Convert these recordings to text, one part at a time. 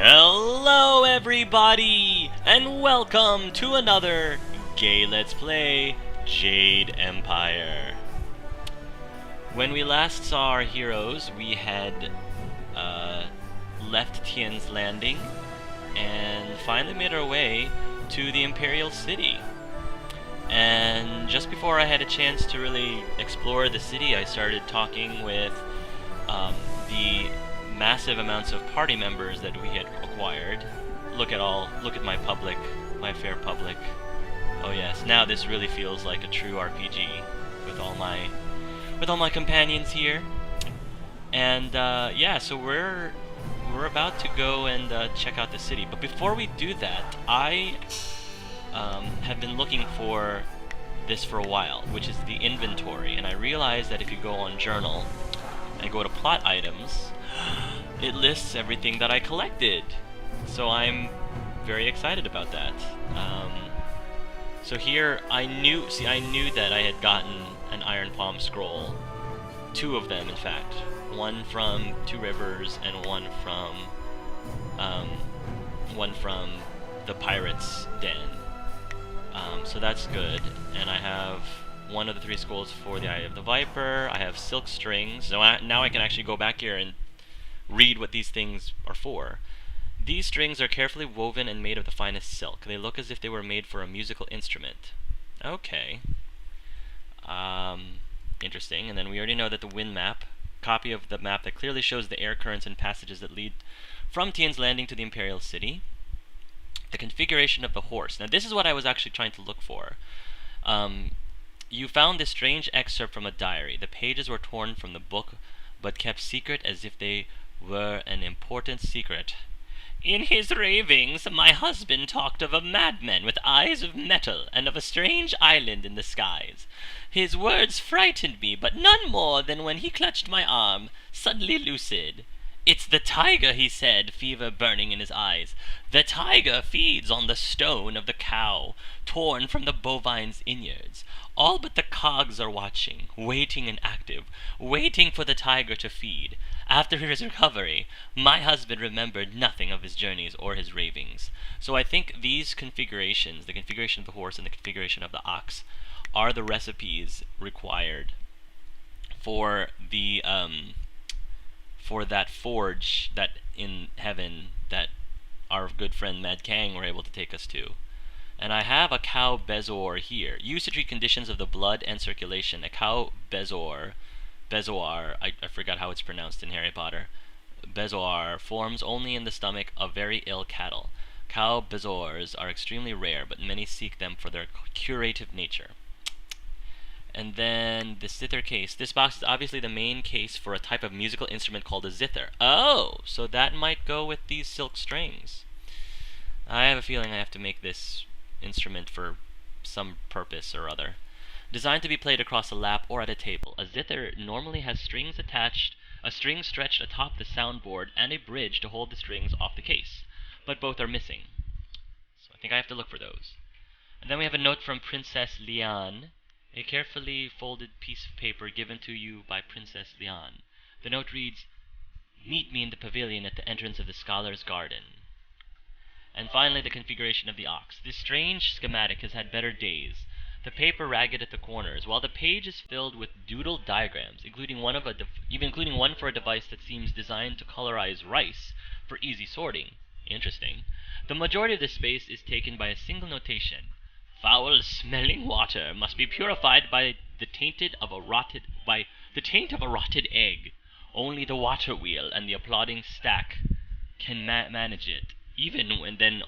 Hello everybody, and welcome to another Gay Let's Play Jade Empire. When we last saw our heroes, we had left Tien's Landing and finally made our way to the Imperial City. And just before I had a chance to really explore the city, I started talking with the massive amounts of party members that we had acquired. Look at my fair public. Oh yes, now this really feels like a true RPG with all my companions here. And yeah, so we're about to go and check out the city. But before we do that, I have been looking for this for a while, which is the inventory. And I realized that if you go on Journal and go to Plot Items, it lists everything that I collected. So I'm very excited about that. So here, I knew that I had gotten an Iron Palm Scroll. 2 of them, in fact. One from Two Rivers and one from the Pirate's Den. So that's good. And I have one of the 3 scrolls for the Eye of the Viper. I have silk strings. So now I can actually go back here and read what these things are for. These strings are carefully woven and made of the finest silk. They look as if they were made for a musical instrument. Okay. Interesting. And then we already know that the wind map, copy of the map that clearly shows the air currents and passages that lead from Tien's Landing to the Imperial City. The configuration of the horse. Now this is what I was actually trying to look for. You found this strange excerpt from a diary. The pages were torn from the book, but kept secret as if they were an important secret. In his ravings, my husband talked of a madman with eyes of metal and of a strange island in the skies. His words frightened me, but none more than when he clutched my arm, suddenly lucid. It's the tiger, he said, fever burning in his eyes. The tiger feeds on the stone of the cow, torn from the bovine's innards. All but the cogs are watching, waiting and active, waiting for the tiger to feed. After his recovery, my husband remembered nothing of his journeys or his ravings. So I think these configurations, the configuration of the horse and the configuration of the ox, are the recipes required for the for that forge that in heaven that our good friend Mad Kang were able to take us to. And I have a cow bezoar here. Used to treat conditions of the blood and circulation. A cow bezoar, I forgot how it's pronounced in Harry Potter. Bezoar forms only in the stomach of very ill cattle. Cow bezoars are extremely rare, but many seek them for their curative nature. And then the zither case. This box is obviously the main case for a type of musical instrument called a zither. Oh, so that might go with these silk strings. I have a feeling I have to make this instrument for some purpose or other. Designed to be played across a lap or at a table, a zither normally has strings attached, a string stretched atop the soundboard, and a bridge to hold the strings off the case. But both are missing. So I think I have to look for those. And then we have a note from Princess Liane. A carefully folded piece of paper given to you by Princess Liane. The note reads, "Meet me in the pavilion at the entrance of the Scholar's Garden." And finally, the configuration of the ox. This strange schematic has had better days. The paper ragged at the corners, while the page is filled with doodled diagrams, including one for a device that seems designed to colorize rice for easy sorting. Interesting. The majority of the space is taken by a single notation. Foul-smelling water must be purified by the taint of a rotted egg. Only the water wheel and the applauding stack can manage it. Even then,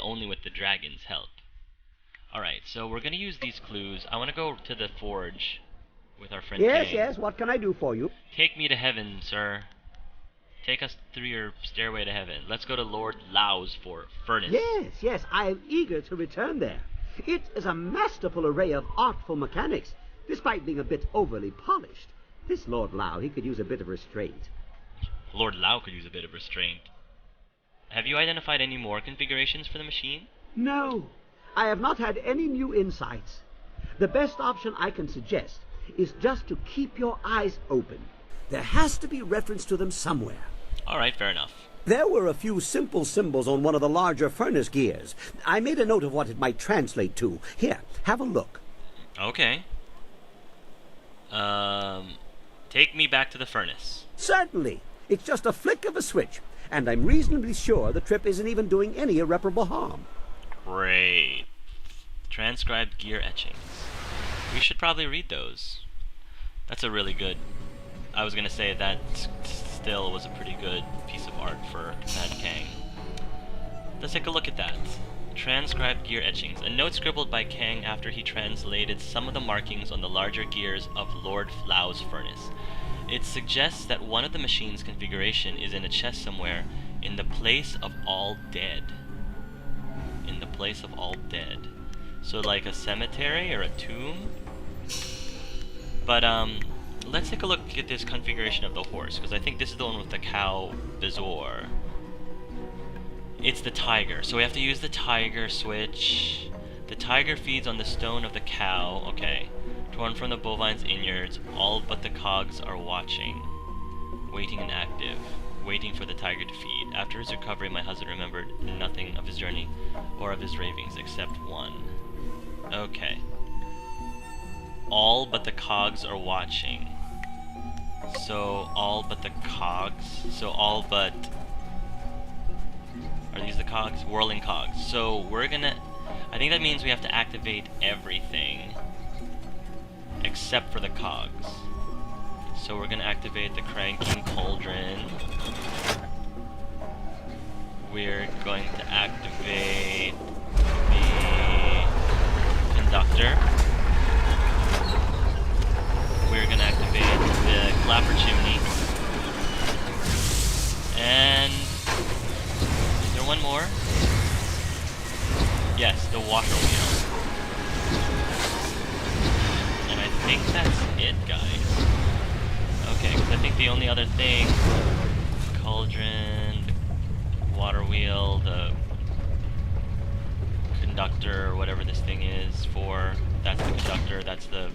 only with the dragon's help. Alright, so we're going to use these clues. I want to go to the forge with our friend Kang. Yes, what can I do for you? Take me to heaven, sir. Take us through your stairway to heaven. Let's go to Lord Lau's furnace. Yes, I am eager to return there. It is a masterful array of artful mechanics, despite being a bit overly polished. This Lord Lau, he could use a bit of restraint. Lord Lau could use a bit of restraint. Have you identified any more configurations for the machine? No, I have not had any new insights. The best option I can suggest is just to keep your eyes open. There has to be reference to them somewhere. Alright, fair enough. There were a few simple symbols on one of the larger furnace gears. I made a note of what it might translate to. Here, have a look. Okay. Take me back to the furnace. Certainly. It's just a flick of a switch, and I'm reasonably sure the trip isn't even doing any irreparable harm. Great. Transcribed gear etchings. We should probably read those. That's a really good... I was gonna say that still was a pretty good piece of art for Mad Kang. Let's take a look at that. Transcribed gear etchings. A note scribbled by Kang after he translated some of the markings on the larger gears of Lord Flau's furnace. It suggests that one of the machine's configuration is in a chest somewhere in the place of all dead. In the place of all dead. So like a cemetery or a tomb? But let's take a look at this configuration of the horse, because I think this is the one with the cow bezoar. It's the tiger, so we have to use the tiger switch. The tiger feeds on the stone of the cow. Okay. Torn from the bovine's innards, all but the cogs are watching. Waiting and active. Waiting for the tiger to feed. After his recovery, my husband remembered nothing of his journey or of his ravings except one. Okay. All but the cogs are watching. So, all but the cogs. So, all but... Are these the cogs? Whirling cogs. So, we're gonna... I think that means we have to activate everything except for the cogs. So we're gonna activate the cranking cauldron. We're going to activate the conductor. We're gonna activate the clapper chimney. And is there one more? Yes, the water wheel. And I think that's it, guys. Okay, because I think the only other thing, the cauldron, the water wheel, the conductor, or whatever this thing is for, that's the conductor, that's the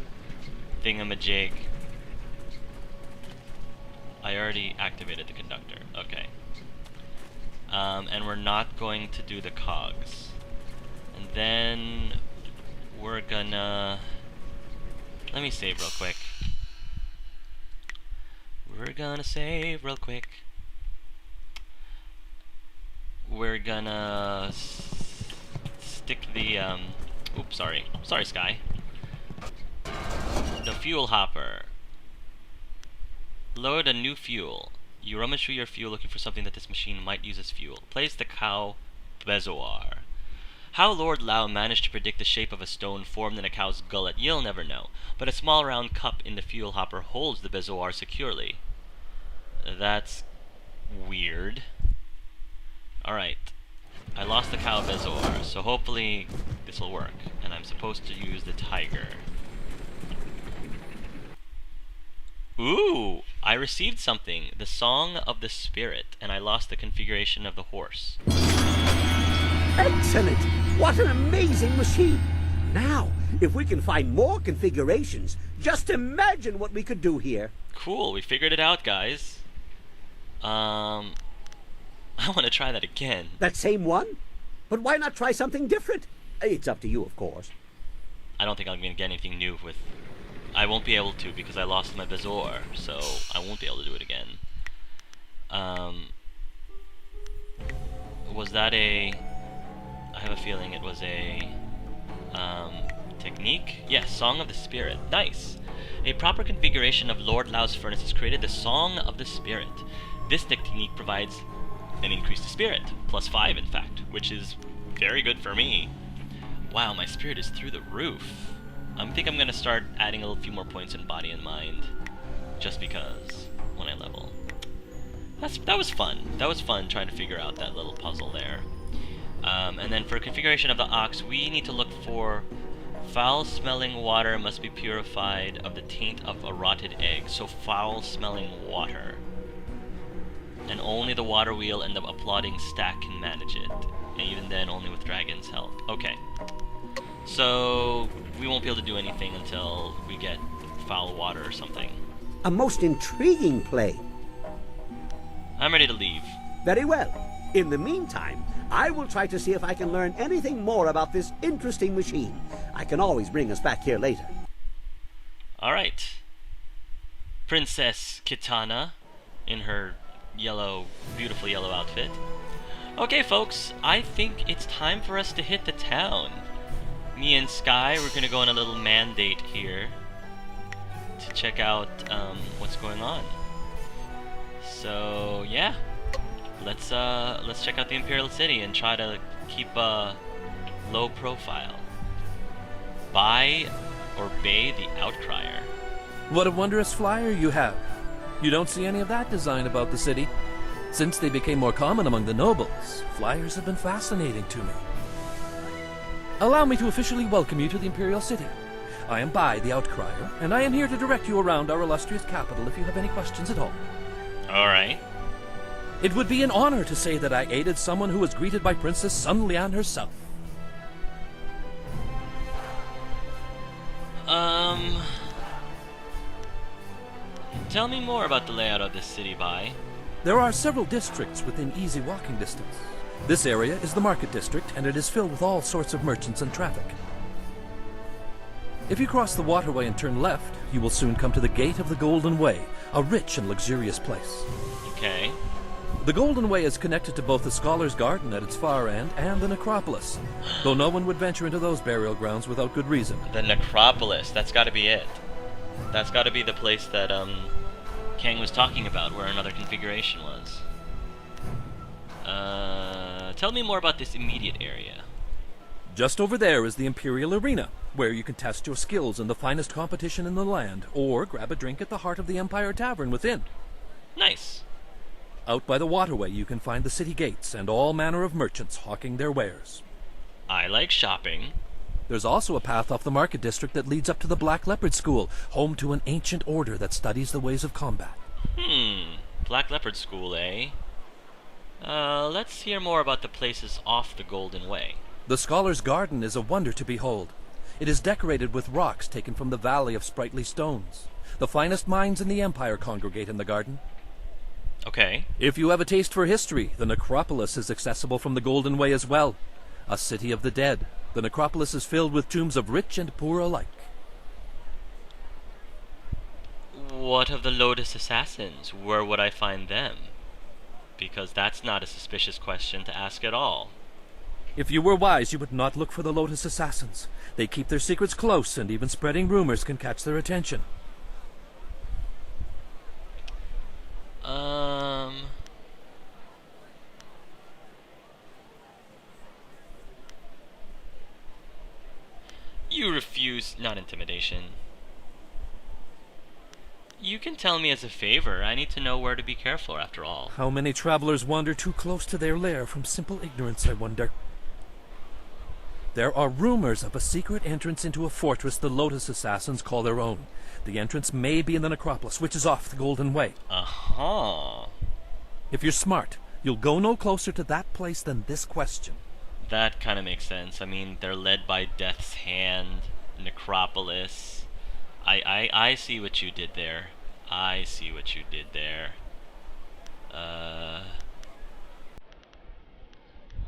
thingamajig. I already activated the conductor, okay. And we're not going to do the cogs. And then we're gonna... Let me save real quick. We're gonna save real quick. We're gonna stick the oops, sorry. Sorry, Sky. The fuel hopper. Load a new fuel. You rummage through your fuel looking for something that this machine might use as fuel. Place the cow bezoar. How Lord Lao managed to predict the shape of a stone formed in a cow's gullet, you'll never know, but a small round cup in the fuel hopper holds the bezoar securely. That's weird. Alright. I lost the cow bezoar, so hopefully this will work. And I'm supposed to use the tiger. Ooh! I received something. The Song of the Spirit, and I lost the configuration of the horse. Excellent! What an amazing machine! Now, if we can find more configurations, just imagine what we could do here. Cool, we figured it out, guys. I want to try that again. That same one? But why not try something different? It's up to you, of course. I don't think I'm going to get anything new with... I won't be able to because I lost my bezoar, so I won't be able to do it again. Was that a... I have a feeling it was a... technique? Yes, Song of the Spirit. Nice! A proper configuration of Lord Lao's furnace has created the Song of the Spirit. This technique provides an increase to spirit, +5 in fact, which is very good for me. Wow, my spirit is through the roof. I think I'm gonna start adding a few more points in body and mind, just because, when I level. That was fun. That was fun trying to figure out that little puzzle there. And then for configuration of the ox, we need to look for foul-smelling water must be purified of the taint of a rotted egg. So foul-smelling water. And only the water wheel and the applauding stack can manage it. And even then, only with Dragon's help. Okay. So, we won't be able to do anything until we get foul water or something. A most intriguing play. I'm ready to leave. Very well. In the meantime, I will try to see if I can learn anything more about this interesting machine. I can always bring us back here later. Alright. Princess Kitana in her yellow, beautiful yellow outfit. Okay, folks, I think it's time for us to hit the town. Me and Sky, we're gonna go on a little mandate here to check out what's going on. So yeah, let's check out the Imperial City and try to keep a low profile. Buy or bay the Outcrier. What a wondrous flyer you have. You don't see any of that design about the city. Since they became more common among the nobles, flyers have been fascinating to me. Allow me to officially welcome you to the Imperial City. I am Bai, the Outcrier, and I am here to direct you around our illustrious capital if you have any questions at all. Alright. It would be an honor to say that I aided someone who was greeted by Princess Sun Lian herself. Tell me more about the layout of this city, Bai. There are several districts within easy walking distance. This area is the market district, and it is filled with all sorts of merchants and traffic. If you cross the waterway and turn left, you will soon come to the Gate of the Golden Way, a rich and luxurious place. Okay. The Golden Way is connected to both the Scholar's Garden at its far end and the Necropolis, though no one would venture into those burial grounds without good reason. The Necropolis, that's gotta be it. That's gotta be the place that, Kang was talking about, where another configuration was. Tell me more about this immediate area. Just over there is the Imperial Arena, where you can test your skills in the finest competition in the land, or grab a drink at the heart of the Empire Tavern within. Nice. Out by the waterway you can find the city gates and all manner of merchants hawking their wares. I like shopping. There's also a path off the market district that leads up to the Black Leopard School, home to an ancient order that studies the ways of combat. Black Leopard School, eh? Let's hear more about the places off the Golden Way. The Scholar's Garden is a wonder to behold. It is decorated with rocks taken from the Valley of Sprightly Stones. The finest minds in the Empire congregate in the garden. Okay. If you have a taste for history, the Necropolis is accessible from the Golden Way as well. A city of the dead, the Necropolis is filled with tombs of rich and poor alike. What of the Lotus Assassins? Where would I find them? Because that's not a suspicious question to ask at all. If you were wise, you would not look for the Lotus Assassins. They keep their secrets close, and even spreading rumors can catch their attention. You refuse, not intimidation. You can tell me as a favor. I need to know where to be careful, after all. How many travelers wander too close to their lair from simple ignorance, I wonder? There are rumors of a secret entrance into a fortress the Lotus Assassins call their own. The entrance may be in the Necropolis, which is off the Golden Way. Uh-huh. If you're smart, you'll go no closer to that place than this question. That kind of makes sense. I mean, they're led by Death's Hand, Necropolis. I see what you did there. I see what you did there.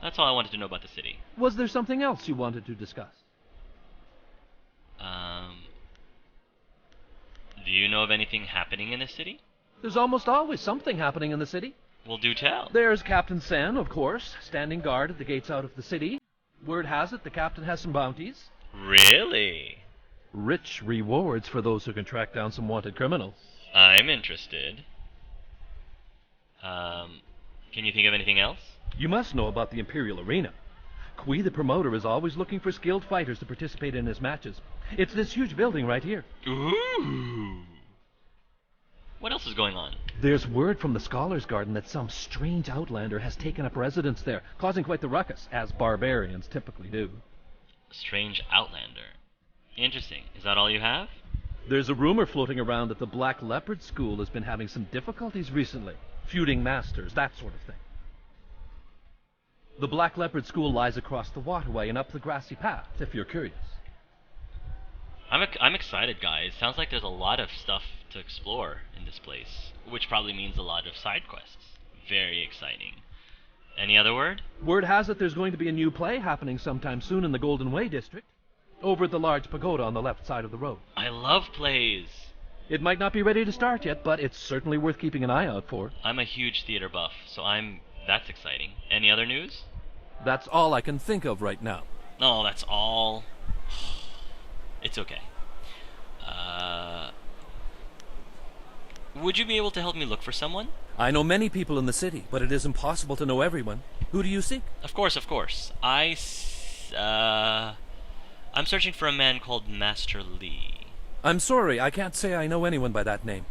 That's all I wanted to know about the city. Was there something else you wanted to discuss? Do you know of anything happening in the city? There's almost always something happening in the city. Well, do tell. There's Captain Sen, of course, standing guard at the gates out of the city. Word has it the captain has some bounties. Really? Rich rewards for those who can track down some wanted criminals. I'm interested. Can you think of anything else? You must know about the Imperial Arena. Kui, the promoter, is always looking for skilled fighters to participate in his matches. It's this huge building right here. Ooh. What else is going on? There's word from the Scholar's Garden that some strange outlander has taken up residence there, causing quite the ruckus, as barbarians typically do. Strange outlander. Interesting. Is that all you have? There's a rumor floating around that the Black Leopard School has been having some difficulties recently. Feuding masters, that sort of thing. The Black Leopard School lies across the waterway and up the grassy path, if you're curious. I'm excited, guys. Sounds like there's a lot of stuff to explore in this place, which probably means a lot of side quests. Very exciting. Any other word? Word has it there's going to be a new play happening sometime soon in the Golden Way district, over at the large pagoda on the left side of the road. I love plays. It might not be ready to start yet, but it's certainly worth keeping an eye out for. I'm a huge theater buff, so that's exciting. Any other news? That's all I can think of right now. No, that's all. It's okay. Would you be able to help me look for someone? I know many people in the city, but it is impossible to know everyone. Who do you seek? Of course. I'm searching for a man called Master Lee. I'm sorry, I can't say I know anyone by that name.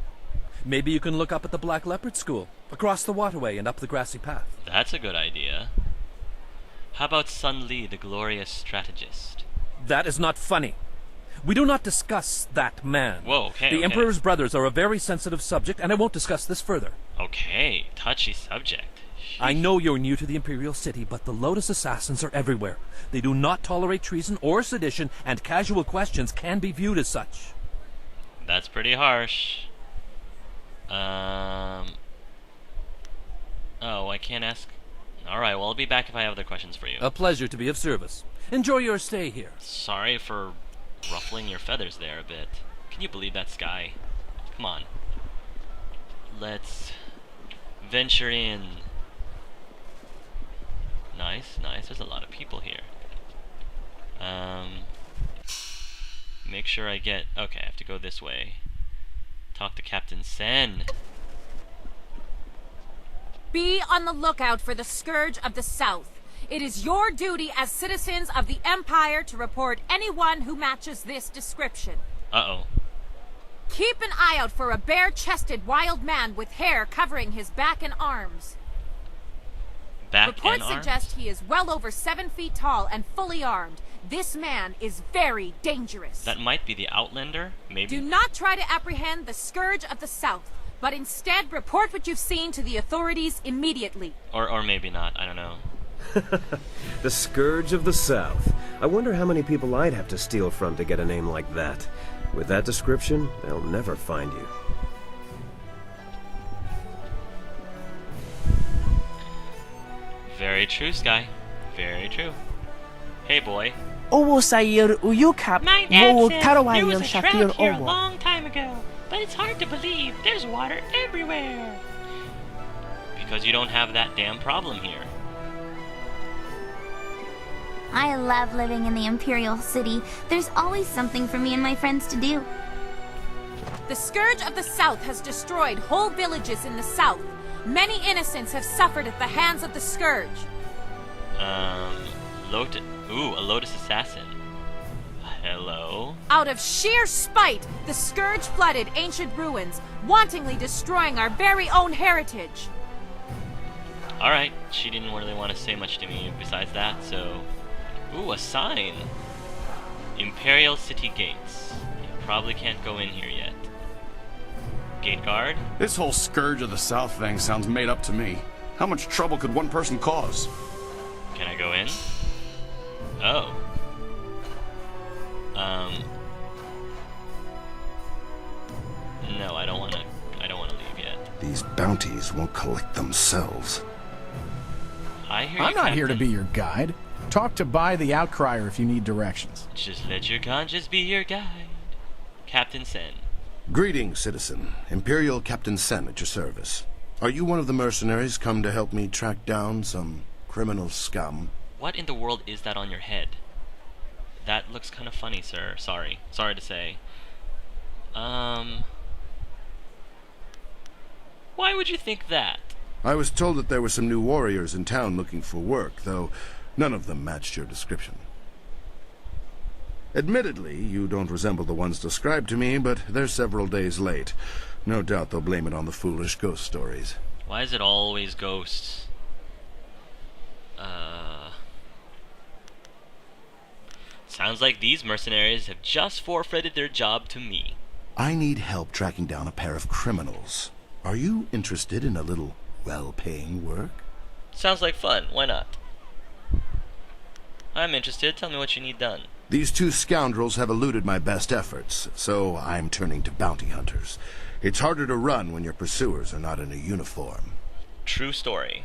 Maybe you can look up at the Black Leopard School, across the waterway and up the grassy path. That's a good idea. How about Sun Li, the glorious strategist? That is not funny. We do not discuss that man. Whoa, okay, The okay. Emperor's brothers are a very sensitive subject, and I won't discuss this further. Okay, touchy subject. I know you're new to the Imperial City, but the Lotus Assassins are everywhere. They do not tolerate treason or sedition, and casual questions can be viewed as such. That's pretty harsh. Oh, I can't ask. Alright, well, I'll be back if I have other questions for you. A pleasure to be of service. Enjoy your stay here. Sorry for ruffling your feathers there a bit. Can you believe that sky? Come on. Let's venture in. Nice. There's a lot of people here. Make sure I get... Okay, I have to go this way. Talk to Captain Sen. Be on the lookout for the Scourge of the South. It is your duty as citizens of the Empire to report anyone who matches this description. Uh-oh. Keep an eye out for a bare-chested wild man with hair covering his back and arms. Reports suggest he is well over 7 feet tall and fully armed. This man is very dangerous. That might be the Outlander, maybe? Do not try to apprehend the Scourge of the South, but instead report what you've seen to the authorities immediately. Or maybe not, I don't know. The Scourge of the South. I wonder how many people I'd have to steal from to get a name like that. With that description, they'll never find you. Very true, Sky. Very true. Hey, boy. Owo sayir uyukap My dad wo said tarawayir there was a shakir drought here a owo. long time ago, but it's hard to believe. There's water everywhere. Because you don't have that damn problem here. I love living in the Imperial City. There's always something for me and my friends to do. The Scourge of the South has destroyed whole villages in the south. Many innocents have suffered at the hands of the Scourge. A Lotus Assassin. Hello? Out of sheer spite, the Scourge flooded ancient ruins, wantonly destroying our very own heritage. Alright, she didn't really want to say much to me besides that, so... Ooh, a sign! Imperial City gates. You probably can't go in here yet. Gate guard? This whole Scourge of the South thing sounds made up to me. How much trouble could one person cause? Can I go in? Oh. No, I don't wanna leave yet. These bounties won't collect themselves. I hear you, I'm not here to Captain. be your guide. Talk to Bai the Outcrier if you need directions. Just let your conscience be your guide. Captain Sen. Greetings, citizen. Imperial Captain Sen at your service. Are you one of the mercenaries come to help me track down some criminal scum? What in the world is that on your head? That looks kind of funny, sir. Sorry to say. Why would you think that? I was told that there were some new warriors in town looking for work, though none of them matched your description. Admittedly, you don't resemble the ones described to me, but they're several days late. No doubt they'll blame it on the foolish ghost stories. Why is it always ghosts? Sounds like these mercenaries have just forfeited their job to me. I need help tracking down a pair of criminals. Are you interested in a little well-paying work? Sounds like fun. Why not? I'm interested. Tell me what you need done. These two scoundrels have eluded my best efforts, so I'm turning to bounty hunters. It's harder to run when your pursuers are not in a uniform. True story.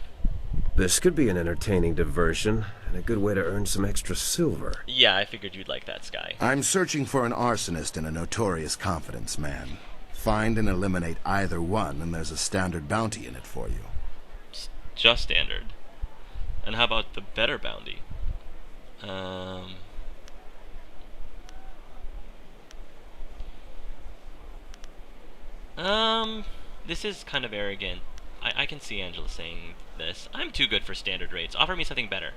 This could be an entertaining diversion, and a good way to earn some extra silver. Yeah, I figured you'd like that, Sky. I'm searching for an arsonist and a notorious confidence man. Find and eliminate either one, and there's a standard bounty in it for you. Just standard. And how about the better bounty? This is kind of arrogant. I can see Angela saying this. I'm too good for standard rates. Offer me something better.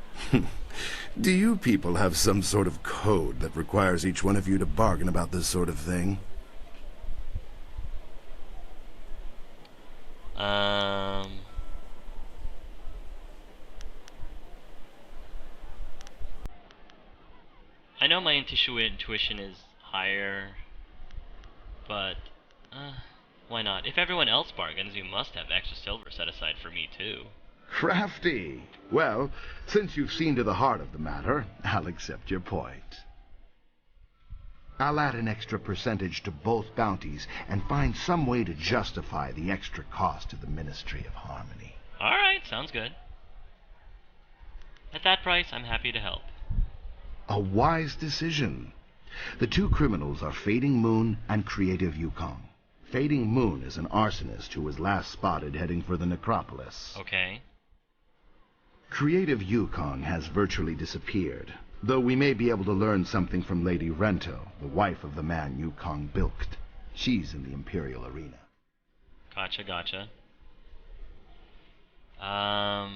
Do you people have some sort of code that requires each one of you to bargain about this sort of thing? I know my intuition is higher, but why not? If everyone else bargains, you must have extra silver set aside for me too. Crafty. Well, since you've seen to the heart of the matter, I'll accept your point. I'll add an extra percentage to both bounties and find some way to justify the extra cost to the Ministry of Harmony. Alright, sounds good. At that price, I'm happy to help. A wise decision. The two criminals are Fading Moon and Creative Yukong. Fading Moon is an arsonist who was last spotted heading for the necropolis. Okay. Creative Yukong has virtually disappeared, though we may be able to learn something from Lady Rento, the wife of the man Yukong bilked. She's in the Imperial Arena. Gotcha. I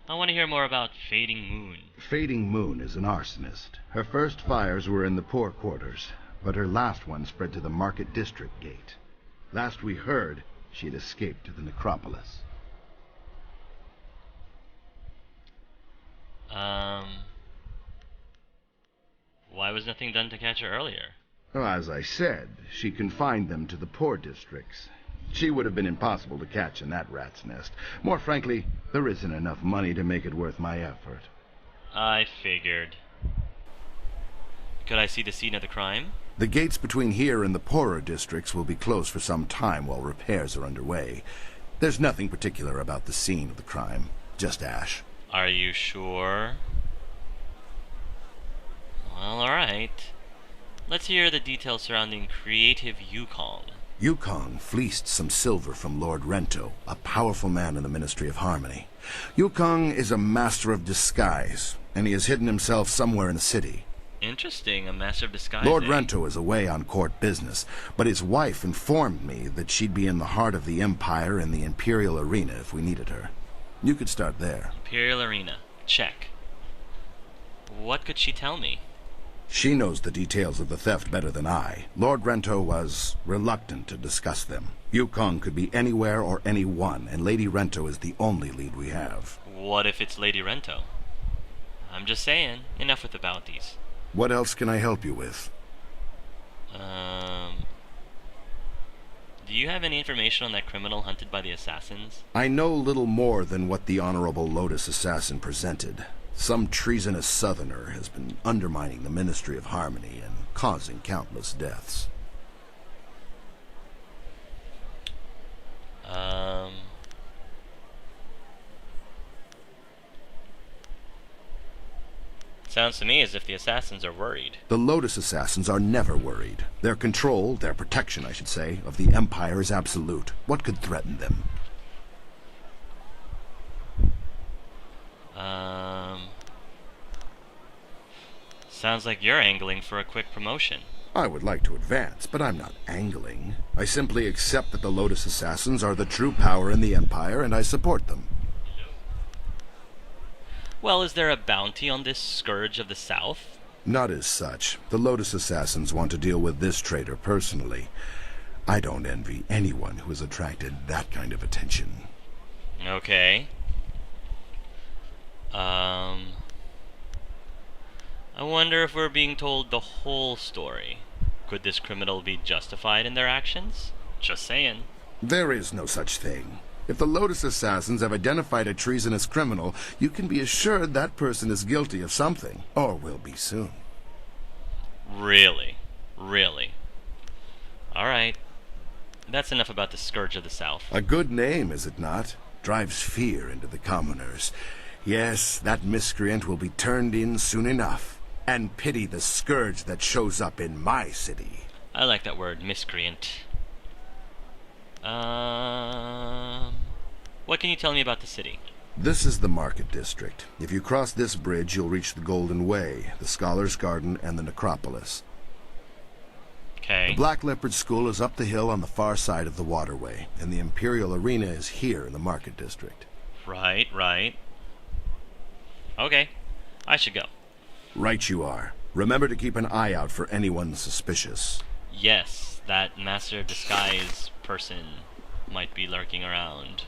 want to hear more about Fading Moon. Fading Moon is an arsonist. Her first fires were in the poor quarters, but her last one spread to the Market District Gate. Last we heard, she had escaped to the necropolis. Why was nothing done to catch her earlier? Well, as I said, she confined them to the poor districts. She would have been impossible to catch in that rat's nest. More frankly, there isn't enough money to make it worth my effort. I figured. Could I see the scene of the crime? The gates between here and the poorer districts will be closed for some time while repairs are underway. There's nothing particular about the scene of the crime, just ash. Are you sure? Well, alright. Let's hear the details surrounding Creative Yukong. Yukong fleeced some silver from Lord Rento, a powerful man in the Ministry of Harmony. Yukong is a master of disguise, and he has hidden himself somewhere in the city. Interesting, a master of disguise. Lord Rento is away on court business, but his wife informed me that she'd be in the heart of the Empire in the Imperial Arena if we needed her. You could start there. Imperial Arena. Check. What could she tell me? She knows the details of the theft better than I. Lord Rento was reluctant to discuss them. Yukong could be anywhere or anyone, and Lady Rento is the only lead we have. What if it's Lady Rento? I'm just saying, enough with the bounties. What else can I help you with? Do you have any information on that criminal hunted by the assassins? I know little more than what the Honorable Lotus Assassin presented. Some treasonous southerner has been undermining the Ministry of Harmony and causing countless deaths. Sounds to me as if the assassins are worried. The Lotus Assassins are never worried. Their control, their protection, I should say, of the Empire is absolute. What could threaten them? Sounds like you're angling for a quick promotion. I would like to advance, but I'm not angling. I simply accept that the Lotus Assassins are the true power in the Empire, and I support them. Well, is there a bounty on this Scourge of the South? Not as such. The Lotus Assassins want to deal with this traitor personally. I don't envy anyone who has attracted that kind of attention. Okay. I wonder if we're being told the whole story. Could this criminal be justified in their actions? Just saying. There is no such thing. If the Lotus Assassins have identified a treasonous criminal, you can be assured that person is guilty of something, or will be soon. Really? Really? Alright. That's enough about the Scourge of the South. A good name, is it not? drives fear into the commoners. Yes, that miscreant will be turned in soon enough. And pity the scourge that shows up in my city. I like that word, miscreant. What can you tell me about the city? This is the market district. If you cross this bridge, you'll reach the Golden Way, the Scholar's Garden, and the Necropolis. Okay. The Black Leopard School is up the hill on the far side of the waterway, and the Imperial Arena is here in the market district. Right, right. Okay, I should go. Right you are. Remember to keep an eye out for anyone suspicious. Yes, that Master of Disguise person might be lurking around.